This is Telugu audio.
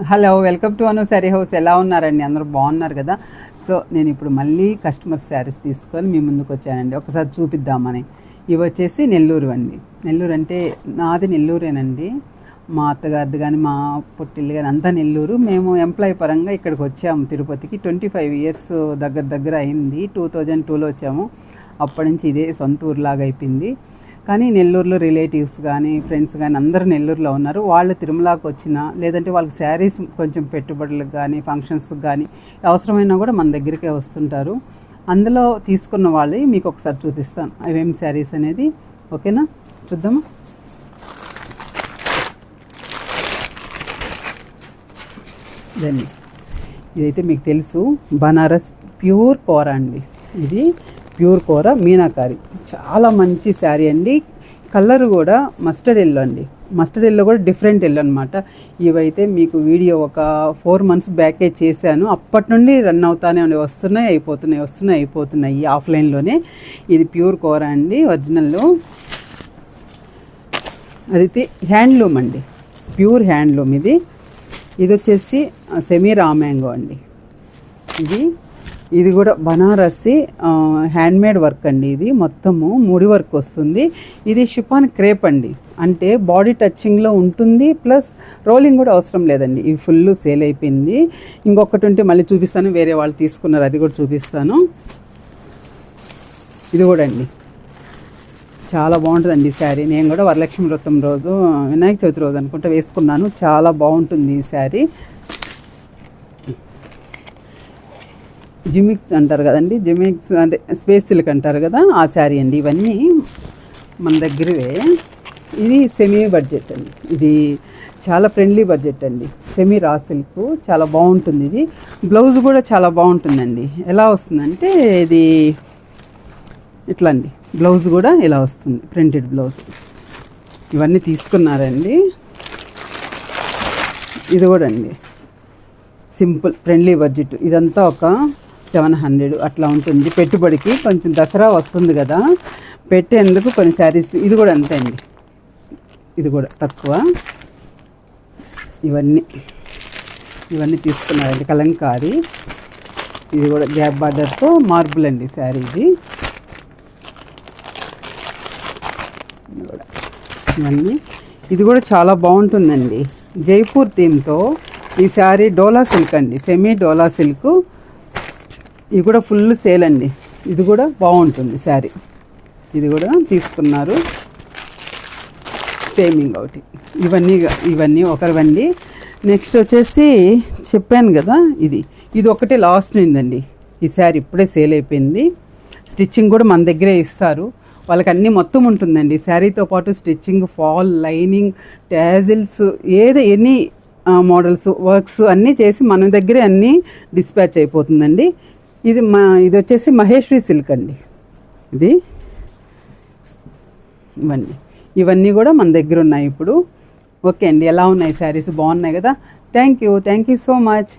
Hello, welcome to Anu sari house. ఎలా ఉన్నారండి? అందరూ బాగున్నారు కదా? సో నేను ఇప్పుడు మళ్ళీ కస్టమర్ శారీస్ తీసుకొని మీ ముందుకు వచ్చానండి, ఒకసారి చూపిద్దామని. ఇవి వచ్చేసి నెల్లూరు అండి. నెల్లూరు అంటే నాది నెల్లూరేనండి, మా అత్తగారిది కానీ మా పుట్టిల్లు కానీ అంతా నెల్లూరు. మేము ఎంప్లాయీ పరంగా ఇక్కడికి వచ్చాము తిరుపతికి. 25 ఇయర్స్ దగ్గర అయింది. 2002లో వచ్చాము. అప్పటి నుంచి ఇదే సొంత ఊరులాగా అయిపోయింది. కానీ నెల్లూరులో రిలేటివ్స్ కానీ ఫ్రెండ్స్ కానీ అందరూ నెల్లూరులో ఉన్నారు. వాళ్ళు తిరుమలకి వచ్చినా లేదంటే వాళ్ళకి శారీస్ కొంచెం పెట్టుబడులకు కానీ ఫంక్షన్స్కి కానీ అవసరమైనా కూడా మన దగ్గరికే వస్తుంటారు. అందులో తీసుకున్న వాళ్ళు మీకు ఒకసారి చూపిస్తాను అవేం శారీస్ అనేది. ఓకేనా, చూద్దామా? దాన్ని ఇదైతే మీకు తెలుసు, బనారస్ ప్యూర్ కోరా అండి. ఇది ప్యూర్ కోరా మీనాకారి, చాలా మంచి శారీ అండి. కలర్ కూడా మస్టర్డ్ ఎల్లో అండి. మస్టర్డ్ ఎల్లో కూడా డిఫరెంట్ ఎల్లో అనమాట. ఇవైతే మీకు వీడియో ఒక 4 months బ్యాకే చేశాను. అప్పటి నుండి రన్ అవుతానే వస్తున్నాయి అయిపోతున్నాయి ఆఫ్లైన్లోనే. ఇది ప్యూర్ కోరా అండి, ఒరిజినల్లో. అదైతే హ్యాండ్లూమ్ అండి, ప్యూర్ హ్యాండ్లూమ్. ఇది వచ్చేసి సెమీ రామ్యాంగో అండి. ఇది కూడా బనారసి హ్యాండ్మేడ్ వర్క్ అండి. ఇది మొత్తము ముడి వర్క్ వస్తుంది. ఇది షిఫాన్ క్రేప్ అండి, అంటే బాడీ టచింగ్లో ఉంటుంది, ప్లస్ రోలింగ్ కూడా అవసరం లేదండి. ఇవి ఫుల్ సేల్ అయిపోయింది. ఇంకొకటి ఉంటే మళ్ళీ చూపిస్తాను, వేరే వాళ్ళు తీసుకున్నారు, అది కూడా చూపిస్తాను. ఇది కూడా అండి చాలా బాగుంటుందండి ఈ శారీ. నేను కూడా వరలక్ష్మి వ్రతం రోజు, వినాయక చవితి రోజు అనుకుంటా వేసుకున్నాను. చాలా బాగుంటుంది ఈ శారీ. జిమిక్స్ అంటారు కదండి, జిమిక్స్ అంటే స్పేస్ సిల్క్ అంటారు కదా, ఆ శారీ అండి. ఇవన్నీ మన దగ్గరవే. ఇది సెమీ బడ్జెట్ అండి, ఇది చాలా ఫ్రెండ్లీ బడ్జెట్ అండి. సెమీ రా సిల్క్ చాలా బాగుంటుంది. ఇది బ్లౌజ్ కూడా చాలా బాగుంటుందండి. ఎలా వస్తుందంటే ఇది ఇట్లా అండి, బ్లౌజ్ కూడా ఇలా వస్తుంది, ప్రింటెడ్ బ్లౌజ్. ఇవన్నీ తీసుకున్నారండి. ఇది కూడా అండి సింపుల్ ఫ్రెండ్లీ బడ్జెట్. ఇదంతా ఒక 700 అట్లా ఉంటుంది పెట్టుబడికి. కొంచెం దసరా వస్తుంది కదా, పెట్టేందుకు కొన్ని శారీస్. ఇది కూడా అంతే అండి, ఇది కూడా తక్కువ. ఇవన్నీ తీసుకున్నారండి. కలంకారీ, ఇది కూడా గ్యాప్ బార్డర్తో మార్బుల్ అండి శారీ. ఇది కూడా చాలా బాగుంటుందండి. జైపూర్ థీమ్తో ఈ శారీ డోలా సిల్క్ అండి, సెమీ డోలా సిల్క్. ఇది కూడా ఫుల్ సేల్ అండి. ఇది కూడా బాగుంటుంది శారీ. ఇది కూడా తీసుకున్నారు. సేమింగ్ ఒకటి. ఇవన్నీ ఒకరివండి. నెక్స్ట్ వచ్చేసి చెప్పాను కదా, ఇది ఒకటే లాస్ట్ అయిందండి. ఈ శారీ ఇప్పుడే సేల్ అయిపోయింది. స్టిచ్చింగ్ కూడా మన దగ్గరే ఇస్తారు. వాళ్ళకి అన్నీ మొత్తం ఉంటుందండి శారీతో పాటు. Stitching, fall, lining, tassels, any models, works అన్నీ చేసి మన దగ్గరే అన్నీ డిస్పాచ్ అయిపోతుందండి. ఇది వచ్చేసి మహేశ్వరి సిల్క్ అండి. ఇవన్నీ కూడా మన దగ్గర ఉన్నాయి ఇప్పుడు. ఓకే అండి, ఎలా ఉన్నాయి శారీస్? బాగున్నాయి కదా? Thank you so much.